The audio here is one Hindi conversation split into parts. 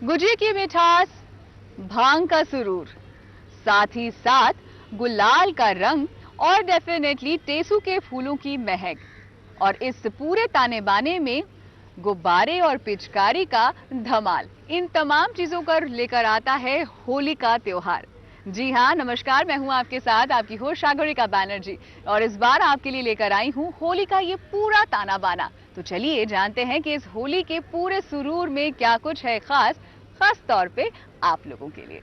गुजिया की मिठास, भांग का सुरूर, साथ ही साथ गुलाल का रंग और डेफिनेटली टेसू के फूलों की महक। और इस पूरे ताने बाने में गुब्बारे और पिचकारी का धमाल, इन तमाम चीजों कर लेकर आता है होली का त्योहार। जी हाँ, नमस्कार, मैं हूं आपके साथ आपकी होस्ट सागरिका बैनर्जी और इस बार आपके लिए लेकर आई हूं होली का ये पूरा ताना बाना। तो चलिए जानते हैं कि इस होली के पूरे सुरूर में क्या कुछ है खास तौर पे आप लोगों के लिए।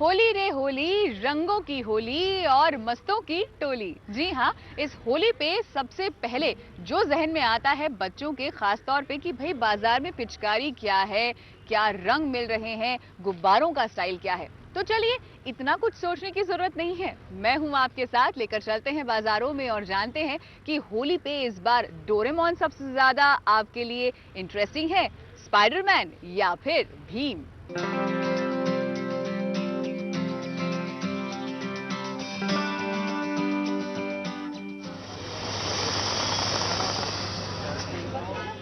होली रे होली, रंगों की होली और मस्तों की टोली। जी हाँ, इस होली पे सबसे पहले जो जहन में आता है बच्चों के खास तौर पे कि भाई बाजार में पिचकारी क्या है, क्या रंग मिल रहे हैं, गुब्बारों का स्टाइल क्या है। तो चलिए, इतना कुछ सोचने की जरूरत नहीं है, मैं हूं आपके साथ, लेकर चलते हैं बाजारों में और जानते हैं कि होली पे इस बार डोरेमोन सबसे ज्यादा आपके लिए इंटरेस्टिंग है, स्पाइडरमैन या फिर भीम।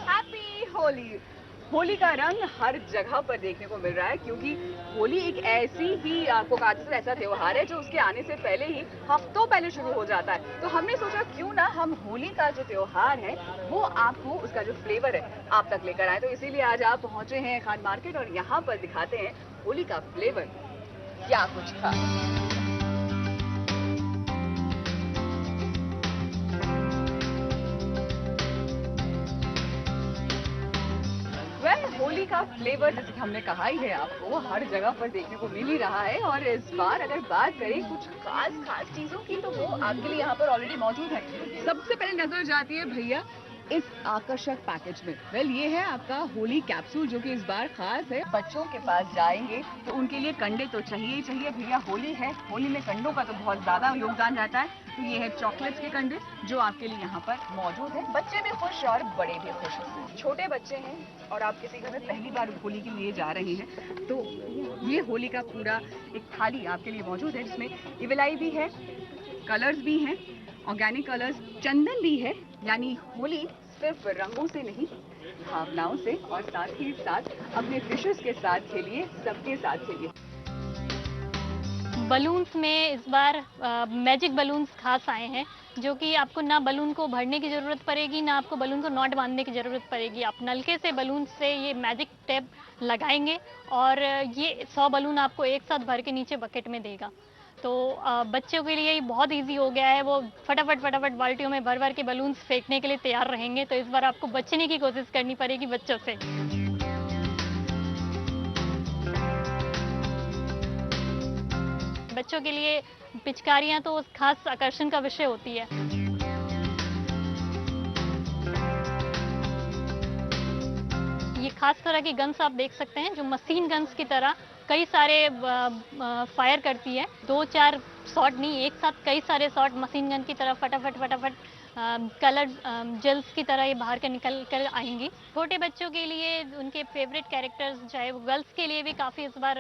हैप्पी होली। होली का रंग हर जगह पर देखने को मिल रहा है, क्योंकि होली एक ऐसी ही आपको कहा ऐसा त्योहार है जो उसके आने से पहले ही हफ्तों पहले शुरू हो जाता है। तो हमने सोचा क्यों ना हम होली का जो त्योहार है वो आपको उसका जो फ्लेवर है आप तक लेकर आए। तो इसीलिए आज आप पहुंचे हैं खान मार्केट और यहाँ पर दिखाते हैं होली का फ्लेवर क्या कुछ था। होली का फ्लेवर जैसे कि हमने कहा ही है आपको हर जगह पर देखने को मिल ही रहा है। और इस बार अगर बात करें कुछ खास चीजों की तो वो आपके लिए यहाँ पर ऑलरेडी मौजूद है। सबसे पहले नजर जाती है भैया इस आकर्षक पैकेज में। वेल, ये है आपका होली कैप्सूल जो कि इस बार खास है। बच्चों के पास जाएंगे तो उनके लिए कंडे तो चाहिए ही चाहिए भैया, होली है, होली में कंडों का तो बहुत ज्यादा योगदान रहता है। तो ये है चॉकलेट्स के कंडे जो आपके लिए यहाँ पर मौजूद है। बच्चे भी खुश और बड़े भी खुश। छोटे बच्चे हैं और आप किसी घर में पहली बार होली के लिए जा रहे हैं तो ये होली का पूरा एक थाली आपके लिए मौजूद है, जिसमें इवलाई भी है, कलर्स भी हैं, ऑर्गेनिक कलर्स, चंदन भी है। यानी होली सिर्फ रंगों से नहीं, भावनाओं से और साथ ही साथ अपने विशेष के साथ खेलिए, सबके साथ खेलिए। बलून्स में इस बार मैजिक बलून्स खास आए हैं, जो कि आपको ना बलून को भरने की ज़रूरत पड़ेगी, ना आपको बलून को नॉट बांधने की ज़रूरत पड़ेगी। आप नलके से बलून से ये मैजिक टैप लगाएंगे और ये 100 बलून आपको एक साथ भर के नीचे बकेट में देगा। तो बच्चों के लिए ये बहुत इजी हो गया है, वो फटाफट बाल्टियों में भर के बलून्स फेंकने के लिए तैयार रहेंगे। तो इस बार आपको बचने की कोशिश करनी पड़ेगी बच्चों से। बच्चों के लिए पिचकारियां तो खास आकर्षण का विषय होती है। ये खास तरह की गन्स आप देख सकते हैं जो मशीन गन्स की तरह कई सारे फायर करती है। 2-4 शॉट नहीं, एक साथ कई सारे शॉट मशीन गन की तरह फटाफट कलर जेल्स की तरह ये बाहर के निकल कर आएंगी। छोटे बच्चों के लिए उनके फेवरेट कैरेक्टर्स, चाहे वो गर्ल्स के लिए भी काफ़ी इस बार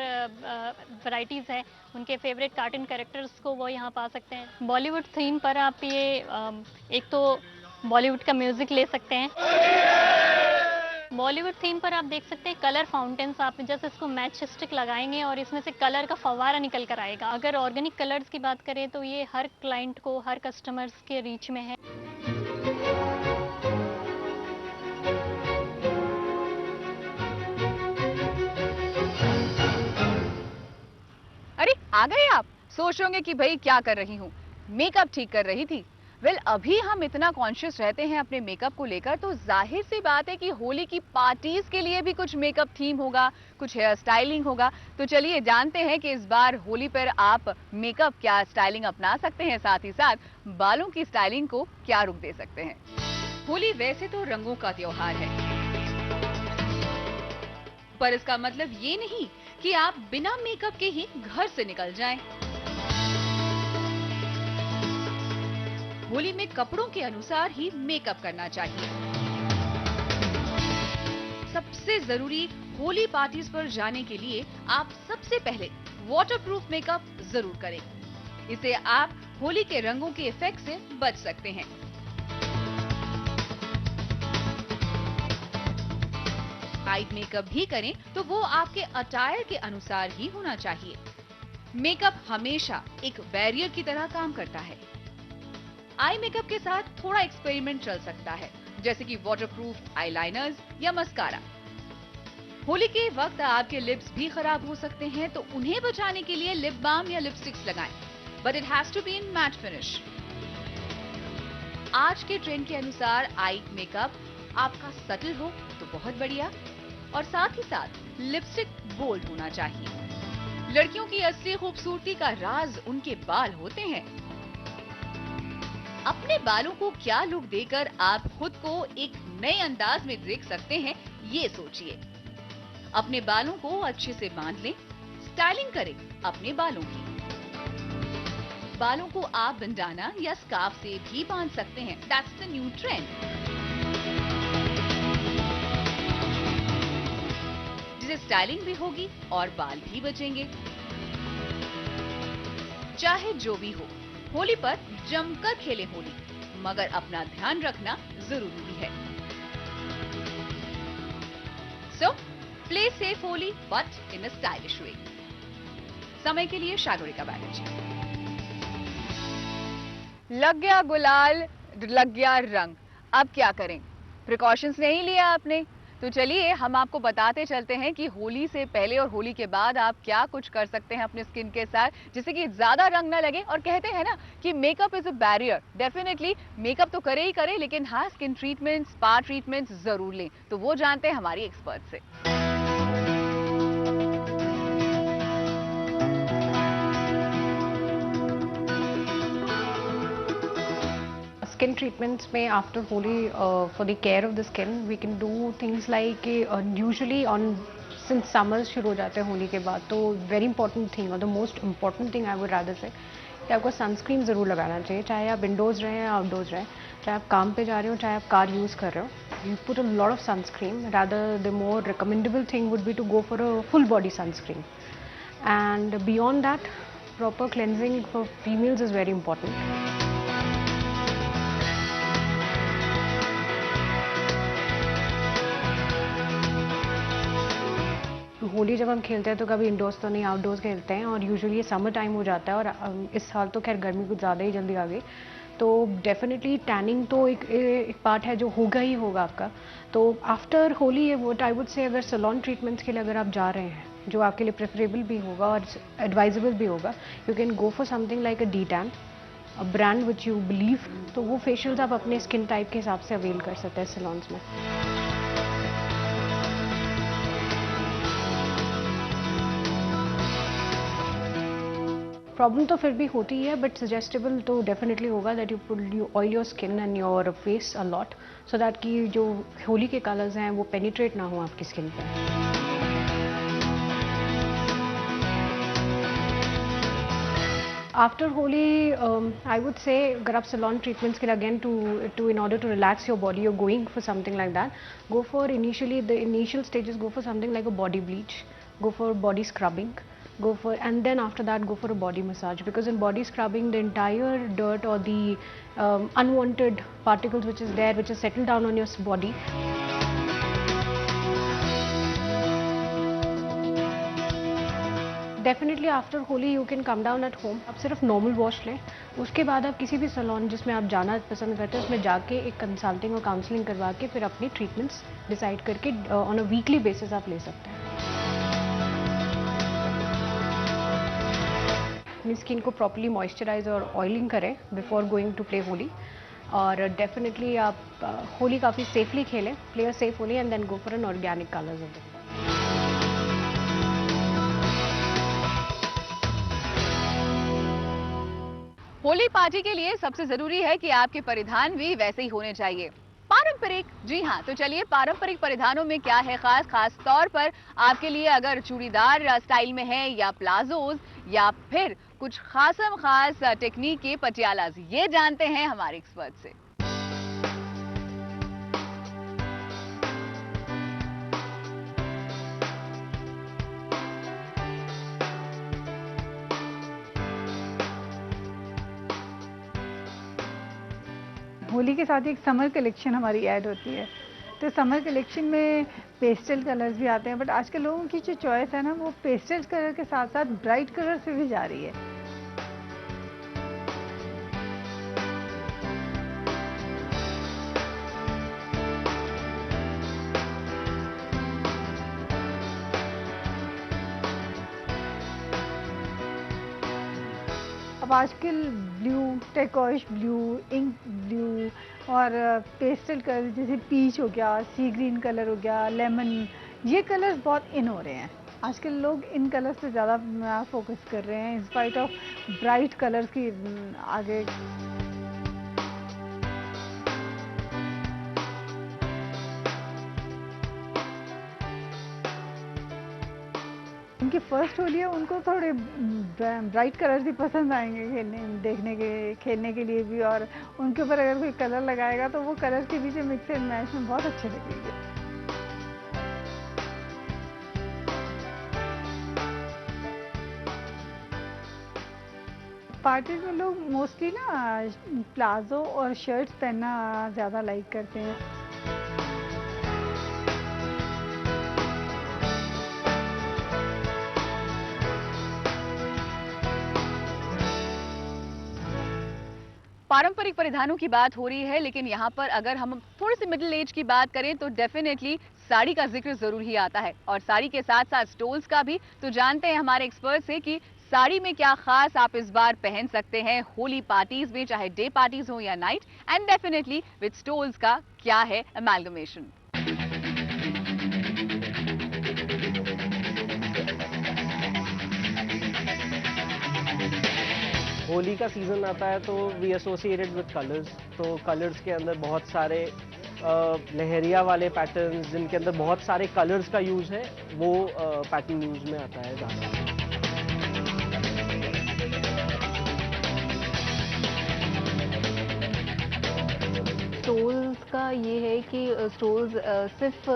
वैरायटीज़ है, उनके फेवरेट कार्टून कैरेक्टर्स को वो यहाँ पा सकते हैं। बॉलीवुड थीम पर आप ये एक तो बॉलीवुड का म्यूज़िक ले सकते हैं। बॉलीवुड थीम पर आप देख सकते हैं कलर फाउंटेन्स। आप जैसे इसको मैच स्टिक लगाएंगे और इसमें से कलर का फव्वारा निकल कर आएगा। अगर ऑर्गेनिक कलर्स की बात करें तो ये हर क्लाइंट को, हर कस्टमर्स के रीच में है। अरे आ गए आप। सोच रहे होंगे कि भाई क्या कर रही हूँ, मेकअप ठीक कर रही थी। वेल, अभी हम इतना कॉन्शियस रहते हैं अपने मेकअप को लेकर, तो जाहिर सी बात है कि होली की पार्टीज के लिए भी कुछ मेकअप थीम होगा, कुछ हेयर स्टाइलिंग होगा। तो चलिए जानते हैं कि इस बार होली पर आप मेकअप क्या स्टाइलिंग अपना सकते हैं, साथ ही साथ बालों की स्टाइलिंग को क्या रुख दे सकते हैं। होली वैसे तो रंगों का त्योहार है, पर इसका मतलब ये नहीं कि आप बिना मेकअप के ही घर से निकल जाएं। होली में कपड़ों के अनुसार ही मेकअप करना चाहिए। सबसे जरूरी, होली पार्टीज पर जाने के लिए आप सबसे पहले वाटरप्रूफ मेकअप जरूर करें। इससे आप होली के रंगों के इफेक्ट से बच सकते हैं। आई मेकअप भी करें तो वो आपके अटायर के अनुसार ही होना चाहिए। मेकअप हमेशा एक बैरियर की तरह काम करता है। आई मेकअप के साथ थोड़ा एक्सपेरिमेंट चल सकता है, जैसे कि वाटरप्रूफ आईलाइनर्स या मस्कारा। होली के वक्त आपके लिप्स भी खराब हो सकते हैं, तो उन्हें बचाने के लिए लिप बाम या लिपस्टिक्स लगाएं, but it has to be in matte finish. आज के ट्रेंड के अनुसार आई मेकअप आपका सटल हो तो बहुत बढ़िया, और साथ ही साथ लिपस्टिक बोल्ड होना चाहिए। लड़कियों की असली खूबसूरती का राज उनके बाल होते हैं। अपने बालों को क्या लुक देकर आप खुद को एक नए अंदाज में देख सकते हैं, ये सोचिए। अपने बालों को अच्छे से बांध लें, स्टाइलिंग करें अपने बालों की। बालों को आप बंडाना या स्कार्फ से भी बांध सकते हैं। दैट्स द न्यू ट्रेंड, जिससे स्टाइलिंग भी होगी और बाल भी बचेंगे। चाहे जो भी हो, होली पर जमकर खेलें होली, मगर अपना ध्यान रखना जरूरी है। So play safe Holi but in a stylish way. समय के लिए सागरिका बैनर्जी। लग गया गुलाल, लग गया रंग, अब क्या करें? प्रिकॉशंस नहीं लिया आपने, तो चलिए हम आपको बताते चलते हैं कि होली से पहले और होली के बाद आप क्या कुछ कर सकते हैं अपने स्किन के साथ, जिससे कि ज्यादा रंग ना लगे। और कहते हैं ना कि makeup is a barrier. Definitely makeup तो करे ही करे, लेकिन हाँ, स्किन ट्रीटमेंट, स्पा ट्रीटमेंट जरूर लें। तो वो जानते हैं हमारी एक्सपर्ट से। Skin treatments may after Holi for the care of the skin we can do things like usually on since summers शुरू हो जाते हैं होली के बाद, तो very important thing और the most important thing I would rather say कि आपको सनस्क्रीन ज़रूर लगाना चाहिए, चाहे आप इंडोर्स रहें या आउटडोर्स रहें, चाहे आप काम पे जा रहे हो, चाहे आप कार यूज़ कर रहे हो। You put a lot of sunscreen. Rather, the more recommendable thing would be to go for a full body sunscreen. And beyond that, proper cleansing for females is very important. Holi जब हम खेलते हैं तो कभी इंडोर्स तो नहीं, आउटडोर्स खेलते हैं, और यूजुअली ये समर टाइम हो जाता है, और इस साल तो खैर गर्मी कुछ ज़्यादा ही जल्दी आ गई। तो डेफिनेटली टैनिंग तो एक पार्ट है जो होगा ही होगा आपका। तो आफ्टर होली ये वोट आई वुड से, अगर सैलून ट्रीटमेंट्स के लिए अगर आप जा रहे हैं, जो आपके लिए प्रेफरेबल भी होगा और एडवाइजेबल भी होगा, you can go for something like a D tan, a brand which you believe. तो वो फेशियल्स आप अपने स्किन टाइप के हिसाब से अवेल कर सकते हैं सैलून्स में। प्रॉब्लम तो फिर भी होती है, बट सजेस्टेबल तो डेफिनेटली होगा that you oil your skin and your face a lot, so that कि जो होली के कलर्स हैं वो पेनिट्रेट ना हो आपकी स्किन पर। After Holi I would say, अगर आप सैलून ट्रीटमेंट्स के लिए again to in order to relax your body, you're going for something like that, go for initially the initial stages, go for something like a body bleach, go for body scrubbing, go for, and then after that go for a body massage, because in body scrubbing the entire dirt or the unwanted particles which is there, which is settled down on your body, definitely after Holi you can come down at home. आप सिर्फ नॉर्मल वॉश लें, उसके बाद आप किसी भी सैलून जिसमें आप जाना पसंद करते हैं उसमें जाके एक कंसल्टिंग और काउंसलिंग करवा के फिर अपनी ट्रीटमेंट्स डिसाइड करके ऑन अ वीकली बेसिस आप ले सकते हैं। अपनी स्किन को प्रॉपर्ली मॉइस्चराइज और ऑयलिंग करें before going to play Holi, और डेफिनेटली आप होली काफ़ी सेफली खेलें, play a safe Holi and then go for an organic colours of it. Holi party के लिए सबसे जरूरी है कि आपके परिधान भी वैसे ही होने चाहिए, पारंपरिक। जी हाँ, तो चलिए पारंपरिक परिधानों में क्या है खास तौर पर आपके लिए, अगर चूड़ीदार स्टाइल में है या प्लाजोज या फिर कुछ खास टेक्निक के पटियालाज, ये जानते हैं हमारे एक्सपर्ट से। होली के साथ एक समर कलेक्शन हमारी ऐड होती है, तो समर कलेक्शन में पेस्टल कलर्स भी आते हैं, बट आजकल लोगों की जो चॉइस है ना वो पेस्टल कलर के साथ साथ ब्राइट कलर से भी जा रही है। अब आजकल ब्लू, टेकॉश ब्लू, इंक ब्लू और पेस्टल कलर जैसे पीच हो गया, सी ग्रीन कलर हो गया, लेमन, ये कलर्स बहुत इन हो रहे हैं। आजकल लोग इन कलर्स पे ज़्यादा फोकस कर रहे हैं in spite of bright colours की आगे। उनकी फर्स्ट होली है, उनको थोड़े ब्राइट कलर्स ही पसंद आएंगे खेलने के लिए भी, और उनके ऊपर अगर कोई कलर लगाएगा तो वो कलर के बीच मिक्स एंड मैच में बहुत अच्छे लगेंगे। पार्टीज में लोग मोस्टली ना प्लाजो और शर्ट्स पहनना ज़्यादा लाइक करते हैं। पारंपरिक परिधानों की बात हो रही है, लेकिन यहाँ पर अगर हम थोड़ी सी मिडिल एज की बात करें तो डेफिनेटली साड़ी का जिक्र जरूर ही आता है, और साड़ी के साथ साथ स्टोल्स का भी। तो जानते हैं हमारे एक्सपर्ट से कि साड़ी में क्या खास आप इस बार पहन सकते हैं होली पार्टीज में, चाहे डे पार्टीज हो या night, and definitely with stoles का क्या है अमेलगमेशन। होली का सीज़न आता है तो वी एसोसिएटेड विद कलर्स, तो कलर्स के अंदर बहुत सारे लहरिया वाले पैटर्न्स जिनके अंदर बहुत सारे कलर्स का यूज़ है, वो पैटर्न यूज़ में आता है ज़्यादा। स्टोल्स का ये है कि स्टोल्स सिर्फ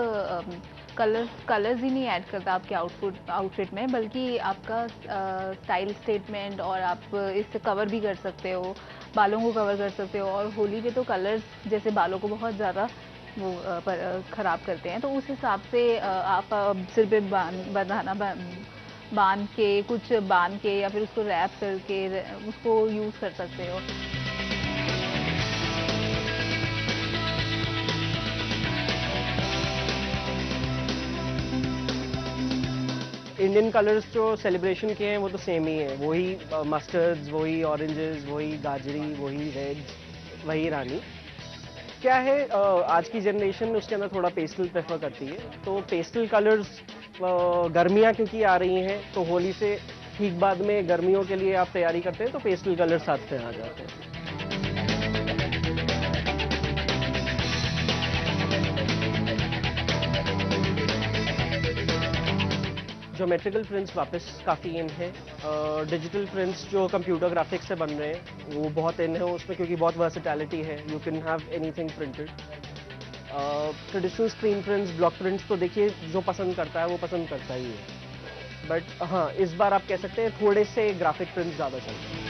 कलर्स ही नहीं ऐड करता आपके आउटफिट में, बल्कि आपका स्टाइल स्टेटमेंट, और आप इससे कवर भी कर सकते हो, बालों को कवर कर सकते हो। और होली पे तो कलर्स जैसे बालों को बहुत ज़्यादा वो ख़राब करते हैं, तो उस हिसाब से आप सिर पे बांध के, कुछ बांध के या फिर उसको रैप करके उसको यूज़ कर सकते हो। इंडियन कलर्स जो सेलिब्रेशन के हैं वो तो सेम ही है, वही मस्टर्ड्स, वही ऑरेंजेस, वही गाजरी, वही रेड्स, वही रानी। क्या है आज की जनरेशन उसके अंदर थोड़ा पेस्टल प्रेफर करती है, तो पेस्टल कलर्स गर्मियाँ क्योंकि आ रही हैं, तो होली से ठीक बाद में गर्मियों के लिए आप तैयारी करते हैं तो पेस्टल कलर्स साथ में आ जाते हैं। ज्योमेट्रिकल प्रिंट्स वापस काफ़ी इन है। डिजिटल प्रिंट्स जो कंप्यूटर ग्राफिक्स से बन रहे हैं वो बहुत इन है उसमें, क्योंकि बहुत वर्सेटैलिटी है, you can have anything printed. Traditional screen prints, block prints तो देखिए जो पसंद करता है वो पसंद करता ही है, बट हाँ इस बार आप कह सकते हैं थोड़े से ग्राफिक प्रिंट्स ज़्यादा चल रहे हैं।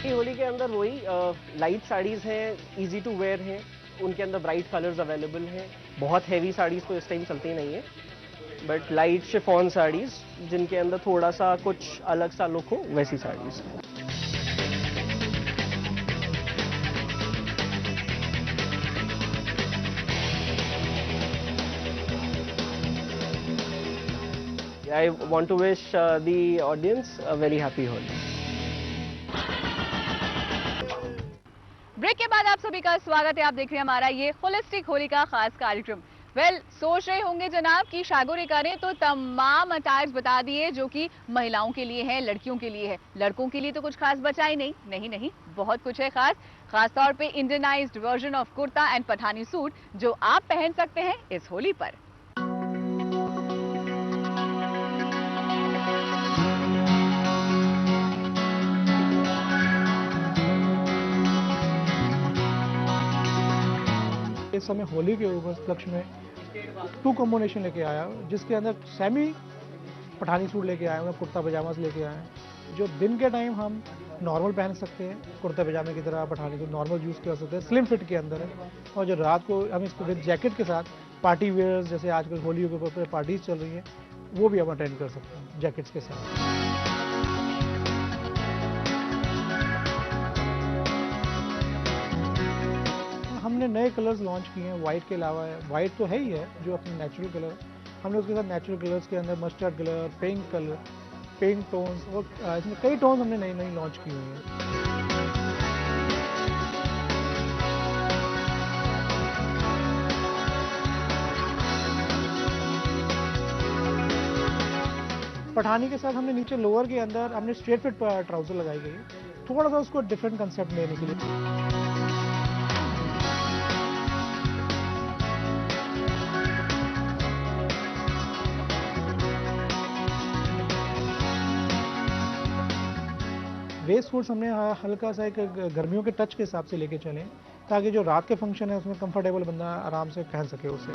होली के अंदर वही लाइट साड़ीज़ हैं, इजी टू वेयर हैं, उनके अंदर ब्राइट कलर्स अवेलेबल हैं। बहुत हैवी साड़ीज़ तो इस टाइम चलती नहीं है, बट लाइट शिफॉन साड़ीज़ जिनके अंदर थोड़ा सा कुछ अलग सा लुक हो, वैसी saris. I want to wish the audience a very happy Holi. Break के बाद आप सभी का स्वागत है। आप देख रहे हैं हमारा ये होलिस्टिक होली का खास कार्यक्रम। सोच रहे होंगे जनाब कि सागरिका ने तो तमाम अटायर्स बता दिए जो कि महिलाओं के लिए है, लड़कियों के लिए है, लड़कों के लिए तो कुछ खास बचा ही नहीं। नहीं नहीं, बहुत कुछ है खास तौर पे Indianised version of kurta and Pathani suit जो आप पहन सकते हैं इस होली पर। इस समय होली के उपलक्ष्य में 2 कॉम्बिनेशन लेके आया, जिसके अंदर सेमी पठानी सूट लेके आए हैं, कुर्ता पजामा लेके आए हैं। जो दिन के टाइम हम नॉर्मल पहन सकते हैं, कुर्ते पजामे की तरह पठानी को नॉर्मल यूज़ कर सकते हैं, स्लिम फिट के अंदर है। और जो रात को हम इसको विद जैकेट के साथ पार्टी वेयर्स, जैसे आजकल होली के ऊपर पार्टीज चल रही हैं, वो भी हम अटेंड कर सकते हैं जैकेट्स के साथ। हमने नए कलर्स लॉन्च किए हैं वाइट के अलावा। वाइट तो है ही है जो अपने नेचुरल कलर, हमने उसके साथ नेचुरल कलर्स के अंदर मस्टर्ड कलर, पिंक टोन्स और इसमें कई टोन्स हमने नई नई लॉन्च की हुई हैं। पठानी के साथ हमने नीचे लोअर के अंदर हमने स्ट्रेट फिट ट्राउजर लगाई गई है, थोड़ा सा उसको डिफरेंट कंसेप्ट देने के लिए। वेस्ट सूट्स हमने हल्का सा एक गर्मियों के टच के हिसाब से लेके चलें, ताकि जो रात के फंक्शन है उसमें कंफर्टेबल बंदा आराम से पहन सके उसे।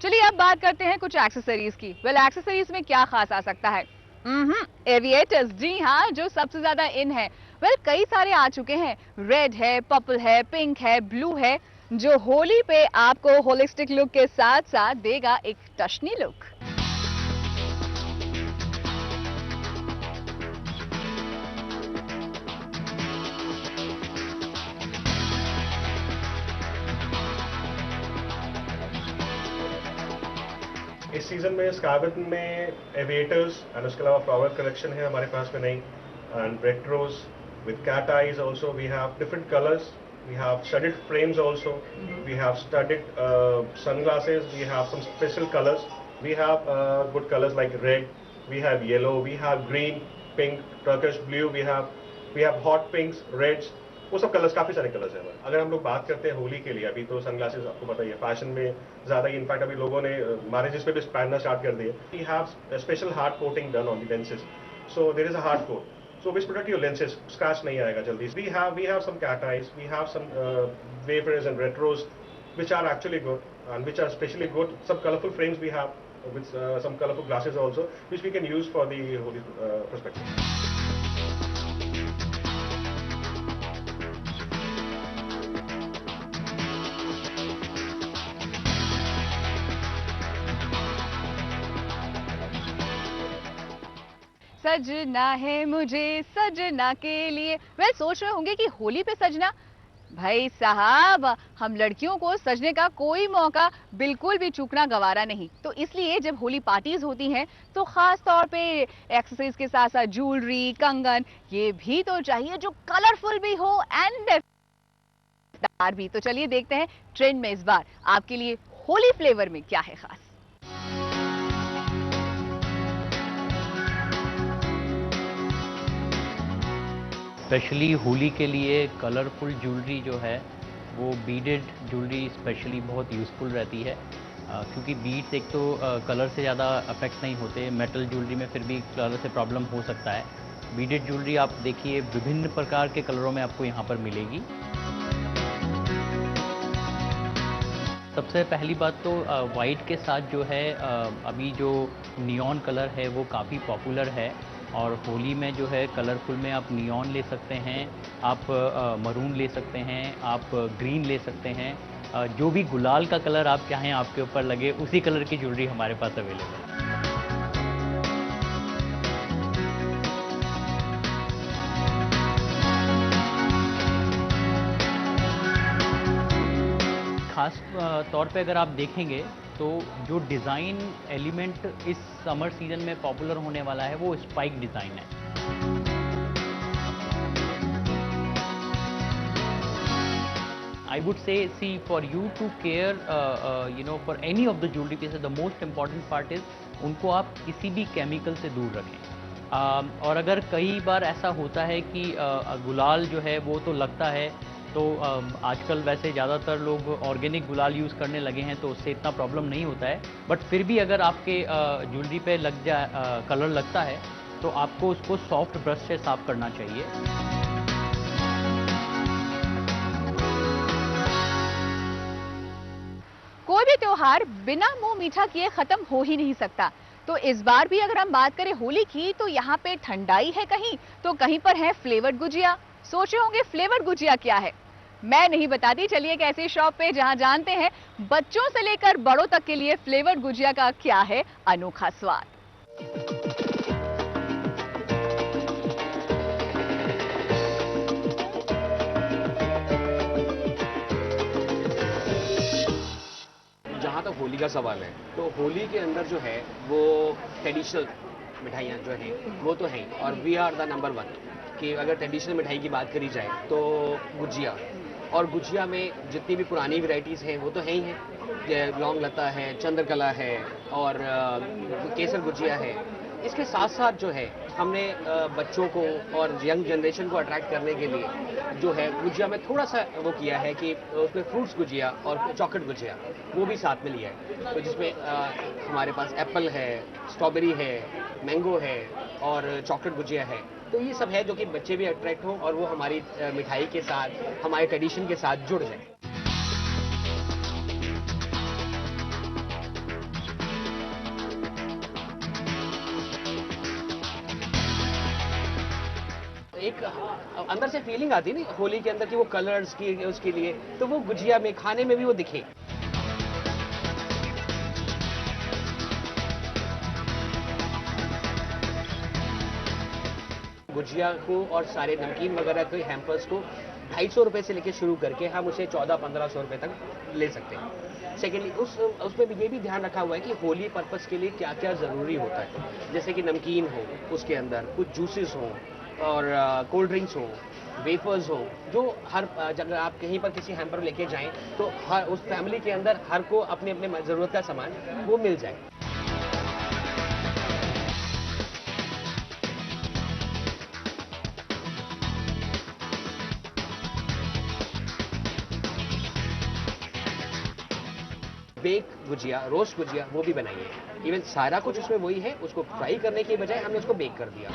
चलिए अब बात करते हैं कुछ एक्सेसरीज की। वेल एक्सेसरीज में क्या खास आ सकता है? एविएटर्स, जी हाँ, जो सबसे ज्यादा इन है। वेल कई सारे आ चुके हैं, रेड है, पर्पल है, पिंक है, ब्लू है, जो होली पे आपको होलिस्टिक लुक के साथ साथ देगा एक टशनी लुक। इस सीजन में स्कार्विन में एविएटर्स एंड उसके अलावा फ्लावर कलेक्शन है हमारे पास में नई, and retros with cat eyes also. We have different colours, we have studded frames also, we have studded sunglasses, we have some special colors, we have good colors like red, we have yellow, we have green, pink, turquoise blue, we have hot pinks, reds, वो सब कलर्स, काफी सारे कलर्स हैं। अगर हम लोग बात करते हैं होली के लिए, अभी तो सनग्लासेस आपको पता ही है फैशन में ज्यादा ही, इनफैक्ट अभी लोगों ने मैरिजेस पे भी पहनना स्टार्ट कर दिए। We have special hard coating done on the lenses, so there is a hard coat, so which protect your lenses, scratch नहीं आएगा जल्दी। we have some cat eyes, we have some wafers and retros which are actually good and which are especially good. Some colorful frames we have with some colorful glasses also, which we can use for the holy perspective. सजना है मुझे सजना के लिए। वेल सोच रहे होंगे कि होली पे सजना, भाई साहब हम लड़कियों को सजने का कोई मौका बिल्कुल भी चूकना गवारा नहीं। तो इसलिए जब होली पार्टीज होती हैं तो खास तौर पे एक्सेसरीज के साथ साथ ज्वेलरी, कंगन, ये भी तो चाहिए जो कलरफुल भी हो एंड भी। तो चलिए देखते हैं ट्रेंड में इस बार आपके लिए होली फ्लेवर में क्या है खास। स्पेशली होली के लिए कलरफुल ज्वेलरी जो है वो बीडेड ज्वेलरी स्पेशली बहुत यूज़फुल रहती है, क्योंकि बीड्स एक तो कलर से ज़्यादा अफेक्ट नहीं होते। मेटल ज्वेलरी में फिर भी कलर से प्रॉब्लम हो सकता है। बीडेड ज्वेलरी आप देखिए विभिन्न प्रकार के कलरों में आपको यहाँ पर मिलेगी। सबसे पहली बात तो वाइट के साथ जो है अभी जो नियॉन कलर है वो काफ़ी पॉपुलर है, और होली में जो है कलरफुल में आप नियॉन ले सकते हैं, आप मरून ले सकते हैं, आप ग्रीन ले सकते हैं, जो भी गुलाल का कलर आप चाहें आपके ऊपर लगे उसी कलर की ज्वेलरी हमारे पास अवेलेबल है। खास तौर पे अगर आप देखेंगे तो जो डिज़ाइन एलिमेंट इस समर सीजन में पॉपुलर होने वाला है वो स्पाइक डिज़ाइन है। I would say, see, for you to care, for any of the jewelry pieces, the most important part is उनको आप किसी भी केमिकल से दूर रखें। और अगर कई बार ऐसा होता है कि गुलाल जो है वो तो लगता है, तो आजकल वैसे ज़्यादातर लोग ऑर्गेनिक गुलाल यूज़ करने लगे हैं तो उससे इतना प्रॉब्लम नहीं होता है। बट फिर भी अगर आपके ज्वेलरी पे कलर लगता है तो आपको उसको सॉफ्ट ब्रश से साफ करना चाहिए। कोई भी त्योहार बिना मुंह मीठा किए खत्म हो ही नहीं सकता। तो इस बार भी अगर हम बात करें होली की, तो यहाँ पे ठंडाई है कहीं, तो कहीं पर है फ्लेवर्ड गुजिया। सोचे होंगे फ्लेवर्ड गुजिया क्या है? मैं नहीं बताती, चलिए एक ऐसी शॉप पे जहाँ जानते हैं बच्चों से लेकर बड़ों तक के लिए फ्लेवर्ड गुजिया का क्या है अनोखा स्वाद। जहाँ तक होली का सवाल है, तो होली के अंदर जो है वो ट्रेडिशनल मिठाइयाँ जो हैं वो तो हैं, और वी आर द नंबर 1 कि अगर ट्रेडिशनल मिठाई की बात करी जाए तो गुजिया, और गुजिया में जितनी भी पुरानी वैरायटीज़ हैं वो तो हैं ही हैं, लौंग लता है, चंद्रकला है और केसर गुजिया है। इसके साथ साथ जो है हमने बच्चों को और यंग जनरेशन को अट्रैक्ट करने के लिए जो है गुजिया में थोड़ा सा वो किया है कि उसमें फ्रूट्स गुजिया और चॉकलेट गुजिया वो भी साथ में लिया है। तो जिसमें हमारे पास एप्पल है, स्ट्रॉबेरी है, मैंगो है और चॉकलेट गुजिया है। तो ये सब है जो कि बच्चे भी अट्रैक्ट हों और वो हमारी मिठाई के साथ, हमारे ट्रेडिशन के साथ जुड़ जाए। एक अंदर से फीलिंग आती है ना होली के अंदर कि वो कलर्स की उसके लिए, तो वो गुजिया में खाने में भी वो दिखे। गुजिया को और सारे नमकीन वगैरह के हैम्पर्स को 250 रुपए से लेकर शुरू करके हम उसे 1400-1500 रुपए तक ले सकते हैं। सेकेंडली उसमें भी ये भी ध्यान रखा हुआ है कि होली पर्पस के लिए क्या क्या ज़रूरी होता है, जैसे कि नमकीन हो, उसके अंदर कुछ जूसेस हों और कोल्ड ड्रिंक्स हो, वेफर्स हो, जो हर अगर आप कहीं पर किसी हैम्पर लेके जाएं तो हर उस फैमिली के अंदर हर को अपने अपने ज़रूरत का सामान वो मिल जाए। बेक गुजिया, रोस्ट गुजिया वो भी बनाइए। इवन सारा कुछ उसमें वही है, उसको फ्राई करने की बजाय हमने उसको बेक कर दिया।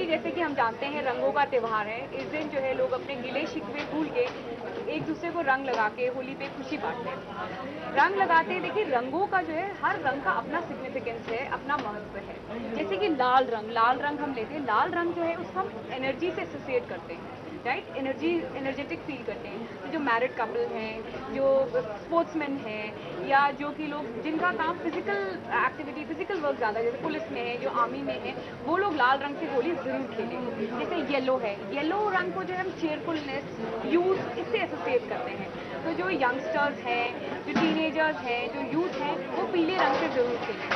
जैसे कि हम जानते हैं रंगों का त्योहार है। इस दिन जो है लोग अपने गिले शिकवे भूल के एक दूसरे को रंग लगा के होली पे खुशी बांटते हैं। रंग लगाते हैं, देखिए रंगों का जो है हर रंग का अपना सिग्निफिकेंस है, अपना महत्व है। जैसे कि लाल रंग हम लेते हैं, लाल रंग जो है उसको हम एनर्जी से एसोसिएट करते हैं, राइट, एनर्जेटिक फील करते हैं। जो मैरिड कपल हैं, जो स्पोर्ट्समैन हैं, या जो कि लोग जिनका काम फिजिकल एक्टिविटी, फिजिकल वर्क ज़्यादा है, जैसे पुलिस में है, जो आर्मी में है, वो लोग लाल रंग से होली ज़रूर खेलें। जैसे येलो है, येलो रंग को जो है हम चेयरफुलनेस, यूथ, इससे एसोसिएट करते हैं। तो जो यंगस्टर्स हैं, जो टीनेजर्स हैं, जो यूथ हैं, वो पीले रंग से ज़रूर खेलें।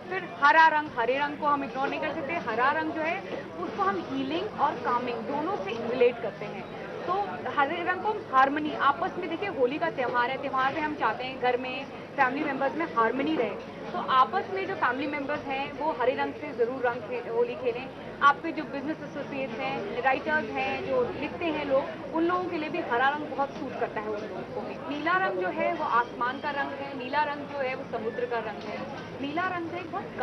फिर हरा रंग, हरे रंग को हम इग्नोर नहीं कर सकते। हरा रंग जो है उसको हम हीलिंग और कामिंग दोनों से रिलेट करते हैं। तो हरे रंग को हार्मनी, आपस में देखिए होली का त्यौहार है, त्यौहार में हम चाहते हैं घर में फैमिली मेंबर्स में हार्मनी रहे। तो आपस में जो फैमिली मेंबर्स हैं वो हरे रंग से ज़रूर होली खेलें। आपके जो बिजनेस एसोसिएट्स हैं, राइटर्स हैं, जो लिखते हैं लोग, उन लोगों के लिए भी हरा रंग बहुत सूट करता है उन लोगों को भी। नीला रंग जो है वो आसमान का रंग है, नीला रंग जो है वो समुद्र का रंग है। नीला रंग से एक बहुत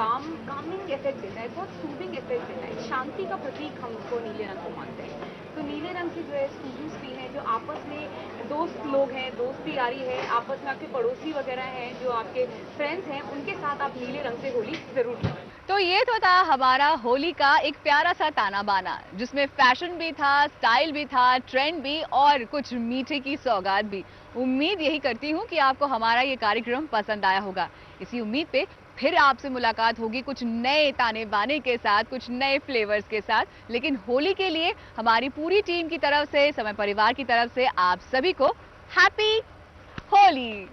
कामिंग इफेक्ट देता है, बहुत सूदिंग इफेक्ट देता है, शांति का प्रतीक हम उसको नीले रंग को मानते हैं। तो नीले रंग की जो है स्टूडेंट्स भी हैं, जो आपस में दोस्त लोग हैं, दोस्ती यारी है, आपस में आपके पड़ोसी वगैरह हैं, जो आपके फ्रेंड्स हैं, उनके साथ आप नीले रंग से होली जरूर खेलें। तो ये तो था हमारा होली का एक प्यारा सा ताना बाना, जिसमें फैशन भी था, स्टाइल भी था, ट्रेंड भी और कुछ मीठे की सौगात भी। उम्मीद यही करती हूँ कि आपको हमारा ये कार्यक्रम पसंद आया होगा। इसी उम्मीद पे फिर आपसे मुलाकात होगी कुछ नए ताने बाने के साथ, कुछ नए फ्लेवर्स के साथ। लेकिन होली के लिए हमारी पूरी टीम की तरफ से, समय परिवार की तरफ से आप सभी को हैप्पी होली।